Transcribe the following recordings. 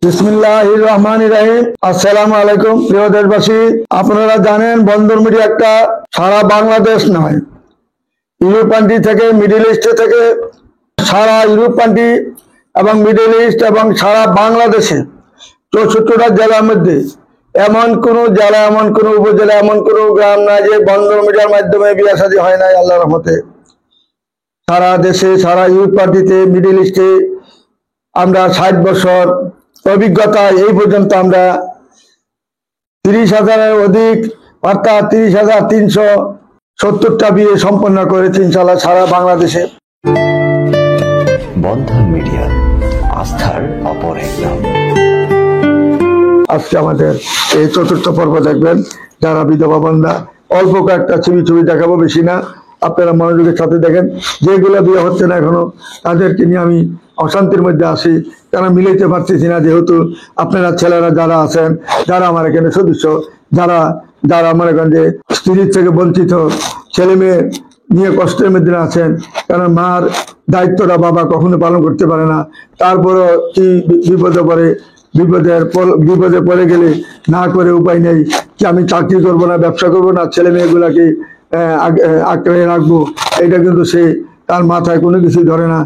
বিসমিল্লাহির রহমানির রহিম। আসসালামু আলাইকুম প্রিয় দেশবাসী। আপনারা জানেন বন্দর মিডিয়া একটা সারা বাংলাদেশ নয়, ইউরোপ কান্ট্রি থেকে, মিডল ইস্ট থেকে, সারা ইউরোপ কান্ট্রি এবং মিডল ইস্ট এবং সারা বাংলাদেশে 64টা জেলার মধ্যে এমন কোনো জেলা, এমন কোনো উপজেলা, এমন কোনো গ্রাম নাই যে বন্দর মিডিয়ার মাধ্যমে বিয়ে শাদী হয় নাই আল্লাহর রহমতে। সারা দেশে, সারা ইউরোপ কান্ট্রিতে, মিডল ইস্টে আমরা 60 বছর অভিজ্ঞতা, এই পর্যন্ত আমরা 30,000-এর অধিক অর্থাৎ 30,370টা বিয়ে সম্পন্ন করেছি ইনশাআল্লাহ সারা বাংলাদেশে। বন্ধন মিডিয়া, আস্থার অপর এক নাম। আজকে আমাদের এই চতুর্থ পর্ব দেখবেন যারা বিধবা বন্ধা। অল্প কয়েকটা ছবি দেখাবো, বেশি না, আপনারা মনোযোগের সাথে দেখেন। যেগুলো বিয়ে হচ্ছে না এখনো, তাদেরকে নিয়ে আমি অশান্তির মধ্যে আসি, তারা মিলাইতে পারতেছি না। যেহেতু আপনারা ছেলেরা যারা আছেন, যারা আমার এখানে সদস্য, যারা মনে করেন যে স্ত্রীর থেকে বঞ্চিত, ছেলে মেয়ে নিয়ে কষ্টের মধ্যে আছেন, কারণ মার দায়িত্বটা বাবা কখনো পালন করতে পারে না, তারপরও কি বিপদে পড়ে গেলে না করে উপায় নেই, কি আমি চাকরি করবো না, ব্যবসা করবো না, ছেলে মেয়েগুলাকে আঁকড়ে রাখবো, এটা কিন্তু সে তার মাথায় কোনো কিছুই ধরে না।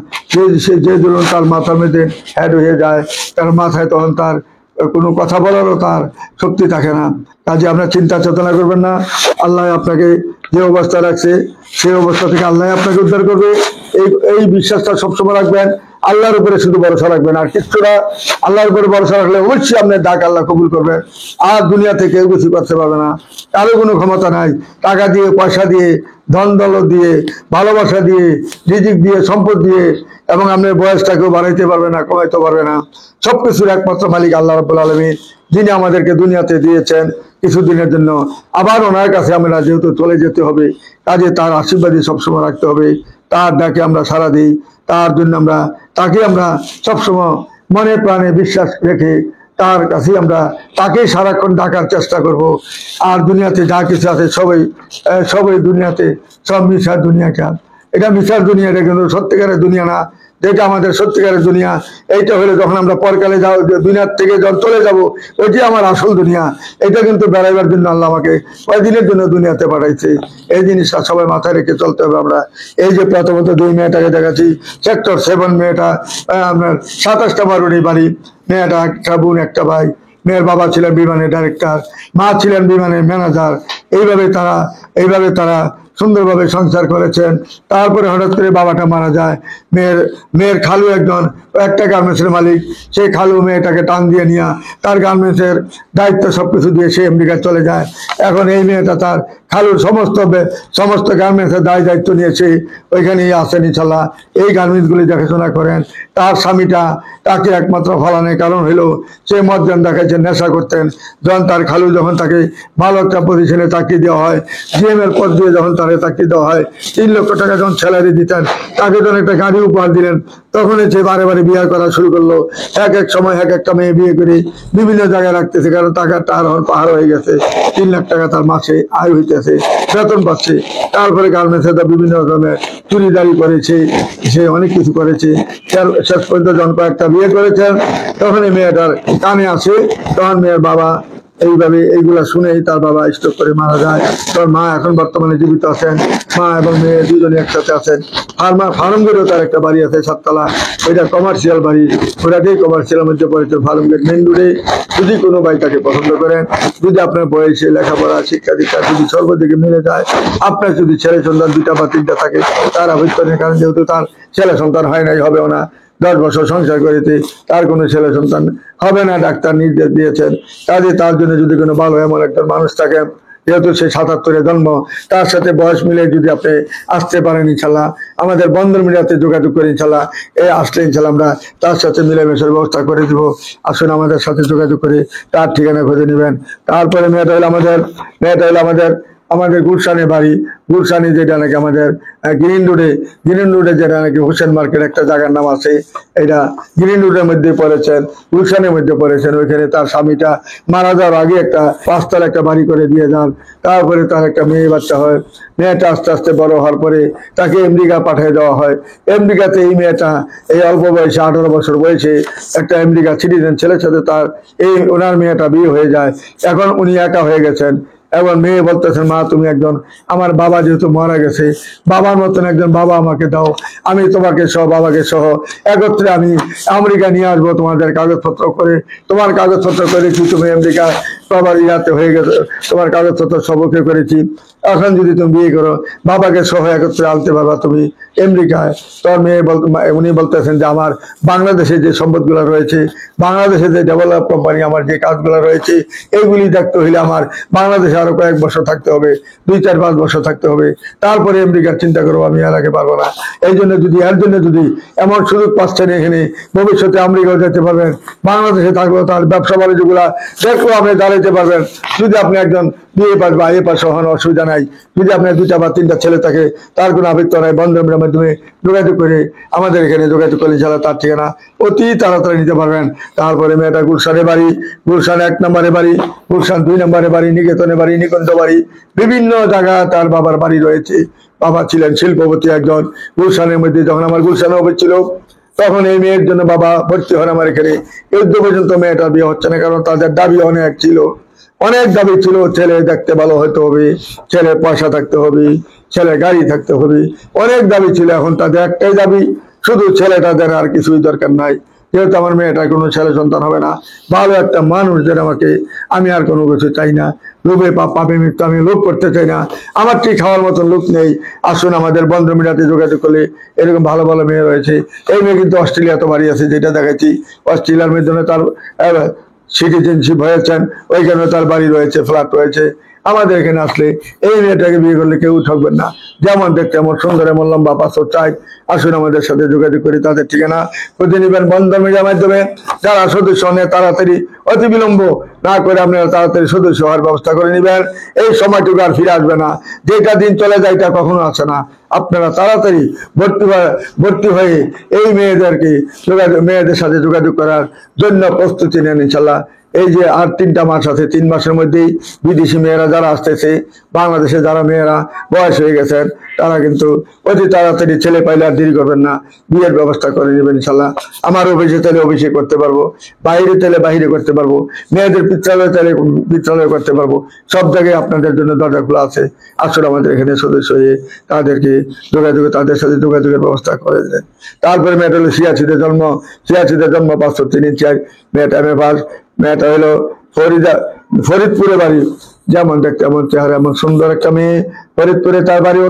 সে যে ধরুন তার মাথার মধ্যে হ্যাড হয়ে যায়, তার মাথায় তখন তার কোনো কথা বলারও তার শক্তি থাকে না। কাজে আপনার চিন্তা চেতনা করবেন না। আল্লাহ আপনাকে যে অবস্থা রাখছে সেই অবস্থা থেকে আল্লাহ আপনাকে উদ্ধার করবে, এই বিশ্বাসটা সবসময় রাখবেন। আল্লাহর উপরে শুধু ভরসা রাখবেন, আর কিছু না। আল্লাহর উপরে ভরসা রাখলে অবশ্যই আপনার ডাক আল্লাহ কবুল করবেন। আর দুনিয়াতে কেউ কিছু করতে পারবে না, কারো কোনো ক্ষমতা নাই। টাকা দিয়ে, পয়সা দিয়ে, ধন দৌলত দিয়ে, ভালোবাসা দিয়ে, রিজিক দিয়ে, সম্পদ দিয়ে, এবং আপনার বয়সটাকেও বাড়াইতে পারবে না, কমাইতে পারবে না। সবকিছুর একমাত্র মালিক আল্লাহ রাব্বুল আলামিন, যিনি আমাদেরকে দুনিয়াতে দিয়েছেন কিছুদিনের জন্য। আবার ওনার কাছে আমরা যেহেতু চলে যেতে হবে, কাজে তার আশীর্বাদই সবসময় রাখতে হবে। তার ডাকে আমরা সাড়া দিই, তার জন্য তাকে আমরা সবসময় মনে প্রাণে বিশ্বাস রেখে তার কাছে আমরা তাকে সারাক্ষণ ডাকার চেষ্টা করব। আর দুনিয়াতে যা কিছু আছে সবই দুনিয়াতে সব মিশার দুনিয়াটা, এটা মিশার দুনিয়া, এটা কিন্তু সত্যিকারের দুনিয়া না। যেটা আমাদের সত্যিকারের দুনিয়া, এইটা হলে যখন আমরা পরকালে দুনিয়ার থেকে যখন চলে যাব, ওইটি আমার আসল দুনিয়া। এটা কিন্তু বেড়াইবার জন্য আল্লাহ আমাকে কয়েকদিনের জন্য দুনিয়াতে পাঠাইছে। এই জিনিসটা সবাই মাথায় রেখে চলতে হবে। আমরা এই যে প্রথমত 2 মেয়েটাকে দেখাচ্ছি, সেক্টর 7 মেয়েটা, আপনার 27টা বাড়ি, মেয়েটা একটা বোন, একটা ভাই। মেয়ের বাবা ছিলেন বিমানের ডাইরেক্টর, মা ছিলেন বিমানের ম্যানেজার। এইভাবে তারা সুন্দরভাবে সংসার করেছেন। তারপরে হঠাৎ করে বাবাটা মারা যায়। মেয়ের খালু একটা গার্মেন্টসের মালিক, সেই খালু মেয়েটাকে টান দিয়ে নিয়ে তার গার্মেন্টসের দায়িত্ব সবকিছু দিয়ে সে আমেরিকায় চলে যায়। এখন এই মেয়েটা তার খালুর সমস্ত গার্মেন্টসের দায়িত্ব নিয়েছে, ওইখানেই আসেন ইনশাল্লাহ। এই গার্মেন্টসগুলি দেখাশোনা করেন। তার স্বামীটা তাকে একমাত্র ফলানোর কারণ হলো সে মদ্যান দেখাচ্ছেন, নেশা করতেন। তার খালু যখন তাকে ভালো একটা পজিশনে চাকরি দেওয়া হয়, জিএমের পদ দিয়ে যখন তাকে চাকরি দেওয়া হয়, 3 লক্ষ টাকা যখন স্যালারি দিতেন, তাকে যখন একটা গাড়ি উপহার দিলেন, তখনই সে বারে বিয়ে করা শুরু করলো। এক সময় একটা মেয়ে বিয়ে করে বিভিন্ন জায়গায় রাখতেছে, কারণ টাকা তার পাহাড় হয়ে গেছে। 3 লাখ টাকা তার মাসে আয় হইতেছে, বেতন পাচ্ছে। তারপরে গার্মেন্টসে বিভিন্ন রকমের চুরিদারি করেছে, সে অনেক কিছু করেছে। শেষ পর্যন্ত যখন কয়েকটা বিয়ে করেছেন, তখন এই মেয়েটার কানে আসে। তখন মেয়ের বাবা এইগুলা শুনেই তার বাবা স্ট্রোক করে মারা যায়। তার মা এখন বর্তমানে জীবিত আছেন। মা এবং মেয়ে দুজনে একসাথে আছেন। ফার্ম গেটেও তার একটা বাড়ি আছে 7 তলা, ওইটা কমার্শিয়াল বাড়ি। ওটাকেই কমার্শিয়ালের মধ্যে পড়েছে, ফার্ম গেট মেন রোডে। যদি কোনো ভাই তাকে পছন্দ করেন, যদি আপনার বয়সে, লেখাপড়া, শিক্ষা দীক্ষা যদি সর্বদিকে মিলে যায়, আপনার যদি ছেলে সন্তান 2টা বা 3টা থাকে, তার আবেদনের কারণ যেহেতু তার ছেলে সন্তান হয় নাই, হবেও না, 10 বছর সংসার করেছে, তার কোনো ছেলে সন্তান হবে না, ডাক্তার নির্দেশ দিয়েছেন। কাজে তার জন্য যদি কোনো ভালো এমন একজন মানুষ থাকে, যেহেতু সে 77-এ জন্ম, তার সাথে বয়স মিলে যদি আপনি আসতে পারেন ইনশাল্লাহ, আমাদের বন্দর মিডিয়াতে যোগাযোগ করে ইনশাল্লাহ আসলে ইনশাল্লাহ আমরা তার সাথে মিলেমিশের ব্যবস্থা করে দিব। আসুন আমাদের সাথে যোগাযোগ করে তার ঠিকানা খুঁজে নেবেন। তারপরে মেয়েটা হলো আমাদের আমাদের গুলশানে বাড়ি, গুলশানে যেটা নাকি আমাদের গ্রিন রোডে যেটা নাকি হোসেন মার্কেট একটা জায়গার নাম আছে, এটা গ্রিন রোডের মধ্যে পড়েছেন, গুলশানের মধ্যে পড়েছেন। ওইখানে তার স্বামীটা মারা যাওয়ার আগে একটা 5 তলা একটা বাড়ি করে দিয়ে যান। তারপরে তার একটা মেয়ে বাচ্চা হয়। মেয়েটা আস্তে আস্তে বড় হওয়ার পরে তাকে আমেরিকা পাঠিয়ে দেওয়া হয়। আমেরিকাতে এই মেয়েটা এই অল্প বয়সে 18 বছর বয়সে একটা আমেরিকা সিটিজেন ছেলের সাথে তার ওনার মেয়েটা বিয়ে হয়ে যায়। এখন উনি একা হয়ে গেছেন। এবং মেয়ে বলতেছেন, মা তুমি একজন, আমার বাবা যেহেতু মারা গেছে, বাবার মতন একজন বাবা আমাকে দাও, আমি তোমাকে সহ বাবাকে সহ একত্রে আমি আমেরিকা নিয়ে আসবো তোমাদের কাগজপত্র করে। তোমার কাগজপত্র করেছি, তুমি আমেরিকা বাবার ইয়াতে হয়ে গেছে, তোমার কাগজপত্র সবকে করেছি। এখন যদি তুমি বিয়ে করো, বাবাকে সহ একত্রে আনতে পারবা তুমি আমেরিকায়। তোর মেয়ে উনি বলতেছেন যে আমার বাংলাদেশে যে সম্পদগুলো রয়েছে, বাংলাদেশে যে ডেভেলপ কোম্পানি, আমার যে কাজগুলো রয়েছে, এইগুলি দেখতে হইলে আমার বাংলাদেশে আরো কয়েক বছর থাকতে হবে, 2-4-5 বছর থাকতে হবে, তারপরে আমেরিকার চিন্তা করবো, আমি এর আগে পারবো না। এই জন্য যদি এমন সুযোগ পাচ্ছেন এখানে, ভবিষ্যতে আমেরিকাও যেতে পারবেন, বাংলাদেশে থাকলেও তার ব্যবসা বাণিজ্যগুলা দেখলেও আপনি দাঁড়াইতে পারবেন। যদি আপনি একজন বিয়ে পাস বা এ পাশ হন, অসুবিধা নাই। যদি আপনার 2টা বা 3টা ছেলে থাকে, তার কোনো আবৃত্ত নাই, বন্ধনের মাধ্যমে যোগাযোগ করে আমাদের এখানে যোগাযোগ করলে ইনশাআল্লাহ তার ঠিকানা অতি তাড়াতাড়ি নিতে পারবেন। তারপরে মেয়েটা গুলশানে বাড়ি, গুলশান 1 নম্বরে বাড়ি, গুলশান 2 নম্বরে বাড়ি, নিকেতনে বাড়ি, নিকুঞ্জ বাড়ি, বিভিন্ন জায়গা তার বাবার বাড়ি রয়েছে। বাবা ছিলেন শিল্পপতি একজন। গুলশানের মধ্যে যখন আমার গুলশানে হচ্ছিল, তখন এই মেয়ের জন্য বাবা ভর্তি হন আমার এখানে। 14 পর্যন্ত মেয়েটার বিয়ে হচ্ছে না, কারণ তাদের দাবি অনেক ছিল, অনেক দাবি ছিল। ছেলে দেখতে ভালো হতে হবে, ছেলে পয়সা থাকতে হবে, ছেলে গাড়ি থাকতে হবে, অনেক দাবি ছিল। এখন তাদের একটাই দাবি, শুধু ছেলেটাদের, আর কিছুই দরকার নাই। যেহেতু আমার মেয়েটার কোনো ছেলে সন্তান হবে না, ভালো একটা মানুষ যেন আমাকে, আমি আর কোনো কিছু চাই না। লোভে পাপে মৃত্যু, আমি লোভ করতে চাই না। আমার ঠিক খাওয়ার মতন লোক নেই। আসুন আমাদের বন্ধ মিডিয়াতে যোগাযোগ করলে এরকম ভালো ভালো মেয়ে রয়েছে। এই মেয়ে কিন্তু অস্ট্রেলিয়াতে বাড়ি আছে, যেটা দেখাচ্ছি, অস্ট্রেলিয়ার মাধ্যমে তার সিটিজেনশিপ হয়েছেন, ওইখানে তার বাড়ি রয়েছে, ফ্ল্যাট রয়েছে। আমাদের এখানে আসলে এই মেয়েটাকে বিয়ে করলে কেউ ঠকবেন না। যেমন দেখতে এমন সুন্দর, এমন লম্বা, 5 চাই। আসুন আমাদের সাথে যোগাযোগ করি। তাদের ঠিকানা খুঁজে নেবেন বন্ধন মিডিয়ার মাধ্যমে। যারা সদস্য নেই, তাড়াতাড়ি অতি বিলম্ব না করে আপনারা তাড়াতাড়ি সদস্য হওয়ার ব্যবস্থা করে নেবেন। এই সময়টুকু আর ফিরে আসবে না। যেটা দিন চলে যায় তা কখনো আসে না। আপনারা তাড়াতাড়ি ভর্তি হয়ে এই মেয়েদের সাথে যোগাযোগ করার জন্য প্রস্তুতি নেন ইনশাল্লাহ। এই যে আর 3টা মাস আছে, 3 মাসের মধ্যেই বিদেশি মেয়েরা যারা আসতেছে, বাংলাদেশে যারা মেয়েরা বয়স হয়ে গেছেন, তারা কিন্তু অতি তাড়াতাড়ি ছেলে পাইলে আর দেরি করবেন না, বিয়ের ব্যবস্থা করে নেবেন ইনশাল্লাহ। আমার অফিসে তাহলে অফিসে করতে পারবো, বাইরে তাহলে বাইরে করতে পারবো, মেয়েদের পিত্রালয় তাহলে পিত্রালয় করতে পারবো। সব জায়গায় আপনাদের জন্য দরজা খোলা আছে। আসলে আমাদের এখানে সদস্য হয়ে তাদেরকে তাদের সাথে যোগাযোগের ব্যবস্থা করে দেন। তারপরে মেয়েটা হলো 86-তে জন্ম, 5 ফুট 3 ইঞ্চি। মেয়েটা MA পাস। মেয়েটা হলো ফরিদপুরে বাড়ি। যেমন দেখতে এমন চেহারা, এমন সুন্দর একটা মেয়ে। ফরিদপুরে তার বাড়ি,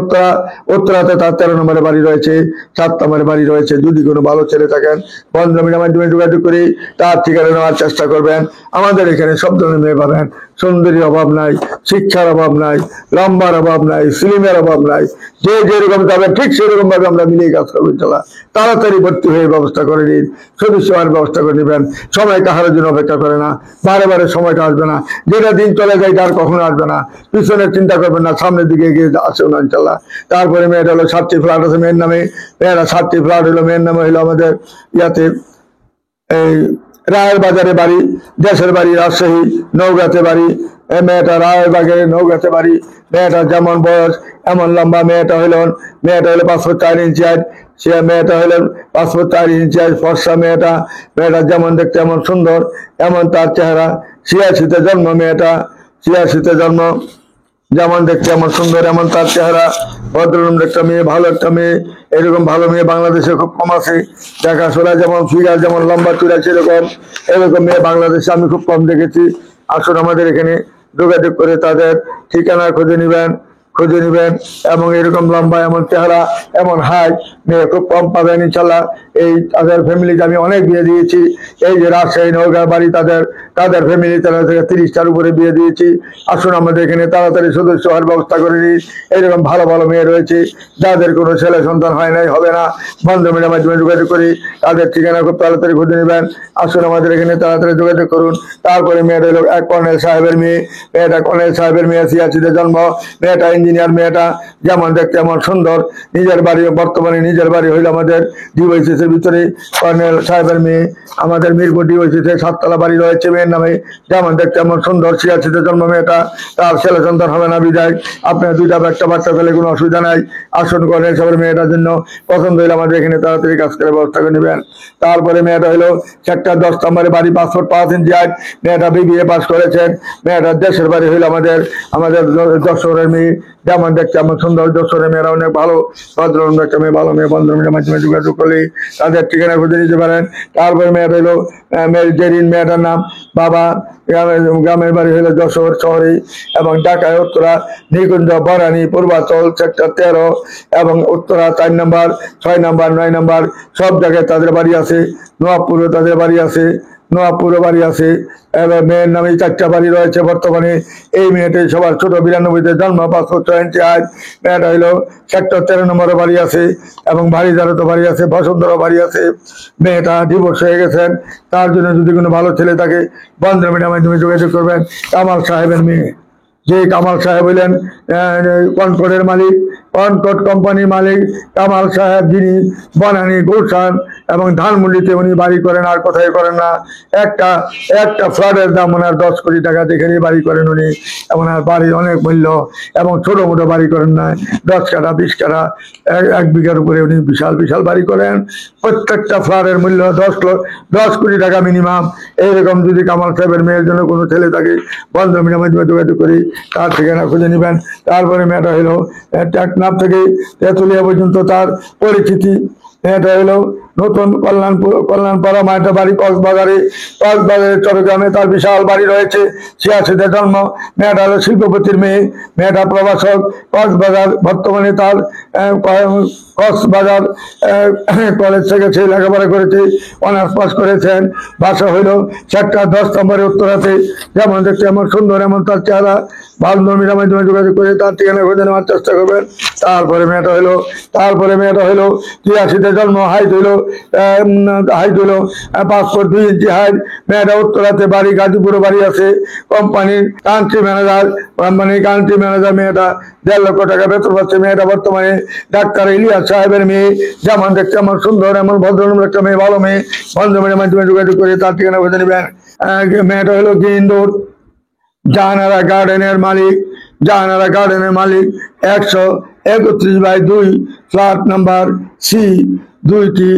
উত্তরাতে তার 13 নম্বরে বাড়ি রয়েছে, 7 নম্বরে বাড়ি রয়েছে। যদি কোনো ভালো ছেলে থাকেন, বন্ধ মিডিয়ার মাধ্যমে যোগাযোগ করে তার ঠিকানা নেওয়ার চেষ্টা করবেন। আমাদের এখানে সব ধরনের মেয়ে পাবেন। সুন্দরীর অভাব নাই, শিক্ষার অভাব নাই, লম্বার অভাব নাই, সিলিমের অভাব নাই। যে যেরকম যাবে ঠিক সেরকম ভাবে আমরা মিলিয়ে কাজ করবো ইনশাল্লাহ। তাড়াতাড়ি ভর্তি হয়ে ব্যবস্থা করে নিন, সদস্য হওয়ার ব্যবস্থা করে নেবেন। সময় কাহার জন্য অপেক্ষা করে না, বারে বারে সময়টা আসবে না। যেটা দিন চলে যায় তার কখনো আসবে না। পিছনে চিন্তা করবেন না, সামনের দিকে এগিয়ে আসুন ইনশাল্লাহ। তারপরে মেয়েটা হলো 7টি ফ্ল্যাট আছে মেয়ের নামে। মেয়েরা 7টি ফ্ল্যাট হলো মেয়ের নামে, হলো আমাদের ইয়াতে এই রায়ের বাজারে বাড়ি, দেশের বাড়ি রাজশাহী, নওগাঁতে বাড়ি। মেয়েটা রায়ের বাজারে নওগাঁতে বাড়ি। মেয়েটা যেমন বয়স এমন লম্বা। মেয়েটা হলো 5 ফুট 4 ইঞ্চি হাইট। সে মেয়েটা হলেন 5 ফুট 4 ইঞ্চি হাইট, ফর্সা মেয়েটা। মেয়েটা যেমন দেখতে এমন সুন্দর, এমন তার চেহারা। 86-তে জন্ম মেয়েটা, 86-তে জন্ম। যেমন দেখতে এমন সুন্দর, এমন তার চেহারা। ভদ্ররূপ একটা মেয়ে, ভালো একটা মেয়ে। এরকম ভালো মেয়ে বাংলাদেশে খুব কম আছে। দেখাশোনা যেমন, ফিগার যেমন, লম্বা চূড়া সেরকম, এরকম মেয়ে বাংলাদেশে আমি খুব কম দেখেছি। আসুন আমাদের এখানে যোগাযোগ করে তাদের ঠিকানা খুঁজে নিবেন এবং এরকম লম্বা, এমন চেহারা, এমন হাইট মেয়ে খুব কম পাবেন ইনশাল্লাহ। এই তাদের ফ্যামিলিতে আমি অনেক বিয়ে দিয়েছি। এই যে রাজশাহী, নওগাঁ বাড়ি তাদের, তাদের ফ্যামিলি তারা থেকে 30টার উপরে বিয়ে দিয়েছি। আসুন আমাদের এখানে তাড়াতাড়ি সদস্য হওয়ার ব্যবস্থা করে নিই। এরকম ভালো ভালো মেয়ে রয়েছে যাদের কোনো ছেলে সন্তান হয় নাই, হবে না, বন্ধুমের মাধ্যমে যোগাযোগ করি। তাদের ঠিকানা খুব তাড়াতাড়ি খুঁজে নেবেন। আসুন আমাদের এখানে তাড়াতাড়ি যোগাযোগ করুন। তারপরে মেয়েটা হলো এক কর্নেল সাহেবের মেয়ে। মেয়েটা কর্নেল সাহেবের মেয়ে, 86-তে জন্ম। মেয়েটা ইঞ্জিনিয়ার। মেয়েটা যেমন দেখতে এমন সুন্দর। নিজের বাড়ি, বর্তমানে নিজের বাড়ি হইল আমাদের ডিওয়াইসিসের ভিতরে। কর্নেল সাহেবের মেয়ে, আমাদের মিরপুর ডিওয়াইসিসে 7তলা বাড়ি রয়েছে মেয়ের নামে। যেমন দেখতে এমন সুন্দর, 86-তে জন্ম মেয়েটা। তার ছেলে সন্তান হবে না বিদায় আপনার 2টা বাচ্চা পেলে কোনো অসুবিধা নাই। আসুন কর্নেল সাহেবের মেয়েটার জন্য পছন্দ হইলে আমাদের এখানে তাড়াতাড়ি কাজ করে ব্যবস্থা করে নেবেন। তারপরে মেয়েটা হলো সেক্টর 10 নম্বরে বাড়ি, 5 ফুট 5 ইঞ্চি হাইট। মেয়েটা বিবিএ পাস করেছেন। মেয়েটার দেশের বাড়ি হইল আমাদের যশোরের মেয়ে। যেমন দেখতে আমার সুন্দর, যশোরের মেয়েরা অনেক ভালো, ভদ্র একটা মেয়ে, ভালো মেয়ে। বন্ধুমের মাধ্যমে যোগাযোগ করলে তাদের ঠিকানা খুঁজে নিতে পারেন। তারপরে মেয়েটা হইলো জেরিন। মেয়েটার নাম বাবা, গ্রামের বাড়ি হইলো যশোর শহরে এবং ঢাকায় উত্তরা নিকুঞ্জ, বরানি, পূর্বাচল, সেক্টর 13 এবং উত্তরা 4 নম্বর, 6 নম্বর, 9 নম্বর সব জায়গায় তাদের বাড়ি আছে। নোয়াবপুরে তাদের বাড়ি আছে, নোয়াবপুরে বাড়ি আছে। এবার মেয়ের নামে 4টা বাড়ি রয়েছে বর্তমানে। এই মেয়েটি সবার ছোট, 92-তে জন্ম, 5 ফুট 6 ইঞ্চি হাইট। মেয়েটা হইলো সেক্টর 13 নম্বরে বাড়ি আছে এবং বাড়িদারও বাড়ি আছে, বসুন্ধরা বাড়ি আছে। মেয়েটা ডিভোর্স হয়ে গেছেন। তার জন্য যদি কোনো ভালো ছেলে থাকে বন্ধুমের মাধ্যমে যোগাযোগ করবেন। কামাল সাহেবের মেয়ে, যে কামাল সাহেব হইলেন কনকটের মালিক, কনকট কোম্পানির মালিক কামাল সাহেব, যিনি বনানী, গুলশান এবং ধানমন্ডিতে উনি বাড়ি করেন, আর কোথায় করেন না। একটা ফ্ল্যাটের দাম ওনার 10 কোটি টাকা, যেখানে বাড়ি করেন উনি। ওনার বাড়ির অনেক মূল্য এবং ছোট মোটো বাড়ি করেন না, 10 কাঠা 20 কাঠা 1 বিঘার উপরে উনি বিশাল বিশাল বাড়ি করেন। প্রত্যেকটা ফ্ল্যাটের মূল্য 10 কোটি টাকা মিনিমাম। এইরকম যদি কামাল সাহেবের মেয়ের জন্য কোনো ছেলে থাকে বন্ধুমের মাধ্যমে যোগাযোগ করি, তার ঠিকানা খুঁজে নেবেন। তারপরে মেয়েটা হইলো টেকনাফ থেকে তেঁতুলিয়া পর্যন্ত তার পরিচিতি। মেয়েটা হইলো নতুন কল্যাণপাড়া, মায়ের বাড়ি কক্সবাজারে, চট্টগ্রামে তার বিশাল বাড়ি রয়েছে। 86-তে জন্ম। মেয়েটা হলো শিল্পপতির মেয়ে। মেয়েটা প্রবাসক, কক্সবাজার। বর্তমানে তার কক্সবাজার কলেজ থেকে সে লেখাপড়া করেছে, অনার্স পাস করেছেন। বাসা হইল সেক্টর 10 নম্বরে উত্তরাতে। যেমন দেখতে এমন সুন্দর, এমন তার চেহারা। বান্ধবীরা মাধ্যমে যোগাযোগ করে তার ঠিকানা খুঁজে নেওয়ার চেষ্টা করবেন। তারপরে মেয়েটা হইলো 83-তে জন্ম। হাইট হইলো 5 ফুট 2 ইঞ্চি হাইট। মেয়েটা উত্তরাতে বাড়ি, গাজীপুরে বাড়ি আছে। কোম্পানির কান্ট্রি ম্যানেজার। মেয়েটা 1.5 লক্ষ টাকা বেতন পাচ্ছে। মেয়েটা বর্তমানে ডাক্তার ইলিয়াস সাহেবের মেয়ে। যেমন দেখতে এমন সুন্দর, এমন ভদ্রনম্র একটা মেয়ে, ভালো মেয়ে। বন্ধুমের মাধ্যমে যোগাযোগ করে তার ঠিকানা খুঁজে নেবেন। মেয়েটা হলো ইন্দোর জাহানারা গার্ডেনের মালিক। 131/2 ফ্ল্যাট নাম্বার সি। দুইটি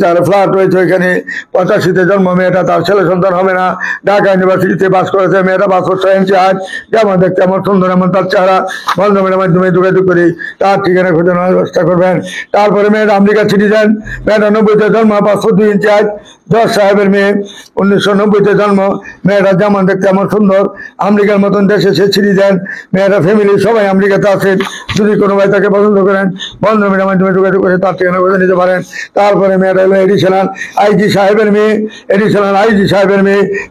4 ফ্ল্যাট রয়েছে এখানে। 85-তে জন্ম। মেয়েটা, তার ছেলে সন্তান হবে না। ঢাকা ইউনিভার্সিটিতে পাস করেছে। মেয়েটা 5 ফুট 6 ইঞ্চি হাইট। যেমন দেখতে এমন সুন্দর, এমন তার চেহারা। বন্ধুমের মাধ্যমে যোগাযোগ করি তার ঠিকানা খুঁজে নেওয়ার ব্যবস্থা করবেন। তারপরে মেয়েটা আমেরিকা সিটিজেন। মেয়েটা 90-তে জন্ম, 5 ফুট 2 ইঞ্চি হাইট। জজ সাহেবের মেয়ে, 1990-তে জন্ম। মেয়েটা যেমন দেখতে এমন সুন্দর, আমেরিকার মতন দেশে সে সিটিজেন। মেয়েটা ফ্যামিলি সবাই আমেরিকাতে আছেন। যদি কোনো ভাই তাকে পছন্দ করেন বন্ধুমের মাধ্যমে যোগাযোগ করে তার ঠিকানা খুঁজে নিতে পারেন। তারপরে মেয়েটা হলো এডিশনাল আইজি সাহেবের মেয়ে।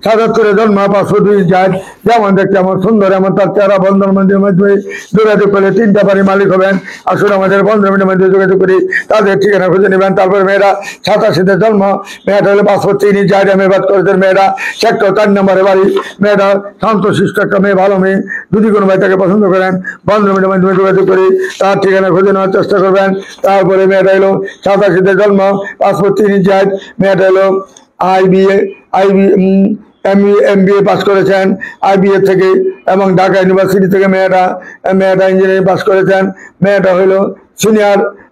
77-এ জন্ম, 5 ফুট 2 ইঞ্চি হাইট। যেমন দেখতে এমন সুন্দর, এমন তার চেহারা। বন্ধুর মাধ্যমে যোগাযোগ করলে 3টা বাড়ির মালিক হবেন। আসলে আমাদের বন্ধুমের মাধ্যমে যোগাযোগ করি তাদের ঠিকানা খুঁজে নেবেন। তারপরে মেয়েরা 87-তে জন্ম। মেয়েটা হলো 5 ফুট 3 ইঞ্চি হাইট। মেয়ে করেছেন। মেয়েরা সেক্টর 4 নম্বরে বাড়ি। মেয়েটা শান্তশিষ্ট একটা মেয়ে, ভালো মেয়ে। যদি কোনো ভাই তাকে পছন্দ করেন বন্ধুমের মাধ্যমে যোগাযোগ করি তার ঠিকানা খুঁজে নেওয়ার চেষ্টা করবেন। তারপরে মেয়েটা হলো 87-তে জন্ম, 5 ফুট 3 ইঞ্চি হাইট। মেয়েটা হলো MBA পাস করেছেন IBA থেকে এবং ঢাকা ইউনিভার্সিটি থেকে। মেয়েটা ইঞ্জিনিয়ারিং পাস করেছেন। মেয়েটা হইলো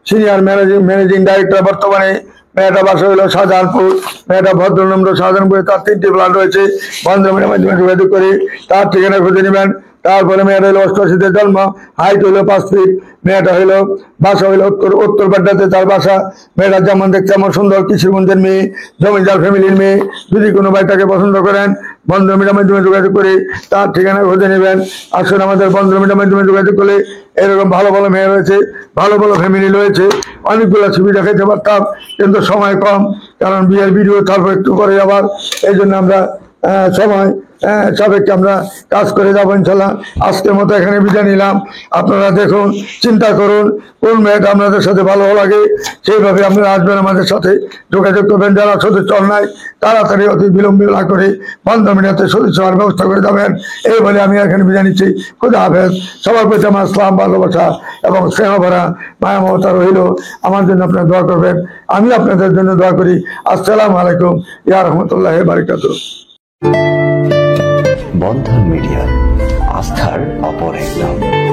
সিনিয়র ম্যানেজিং ডাইরেক্টর বর্তমানে। মেয়েটা বাসা হইলো শাহজাহানপুর। মেয়েটা ভদ্রনম্র। শাহজাহানপুরে তার 3টি প্ল্যান রয়েছে। বন্ধুমের মাধ্যমে যোগাযোগ করি তার ঠিকানা খুঁজে নেবেন। তারপরে মেয়েটা হইলো 88-তে জন্ম। হাইট হইলো 5 ফিট। মেয়েটা হইলো বাসা হইলো উত্তর বাড্ডাতে তার বাসা। মেয়েটা যেমন দেখতে এমন সুন্দর, কিশোরগঞ্জের মেয়ে, জমিদার ফ্যামিলির মেয়ে। যদি কোনো ভাই তাকে পছন্দ করেন বন্ধুমের মাধ্যমে যোগাযোগ করে তার ঠিকানা খুঁজে নেবেন। আসলে আমাদের বন্ধুমের মাধ্যমে যোগাযোগ করলে এরকম ভালো ভালো মেয়ে রয়েছে, ভালো ভালো ফ্যামিলি রয়েছে। অনেকগুলো ছবি দেখাতে পারতাম কিন্তু সময় কম, কারণ বিয়ের ভিডিও তারপর একটু পরে আবার। এই জন্য আমরা সময় সাপেক্ষে আমরা কাজ করে যাবো ইনশাল্লাহ। আজকের মতো এখানে বিদায় নিলাম। আপনারা দেখুন, চিন্তা করুন কোন মেয়েটা আপনাদের সাথে ভালো লাগে, সেইভাবে আপনারা আসবেন, আমাদের সাথে যোগাযোগ করবেন। যারা সদস্য নাই তাড়াতাড়ি অতি বিলম্ব না করে 15 মিনিটে সদস্য হওয়ার ব্যবস্থা করে যাবেন। এই বলে আমি এখানে বিদায় নিচ্ছি। খুদা হাফেজ। সবার প্রতি আমার ইসলাম, ভালোবাসা এবং স্নেহ ভরা মায়া মমতা রইল। আমার জন্য আপনারা দোয়া করবেন, আমি আপনাদের জন্য দোয়া করি। আসসালামু আলাইকুম ইয়া রাহমাতুল্লাহি ওয়া বারাকাতুহু। বন্ধন মিডিয়া, আস্থার অপর এক নাম।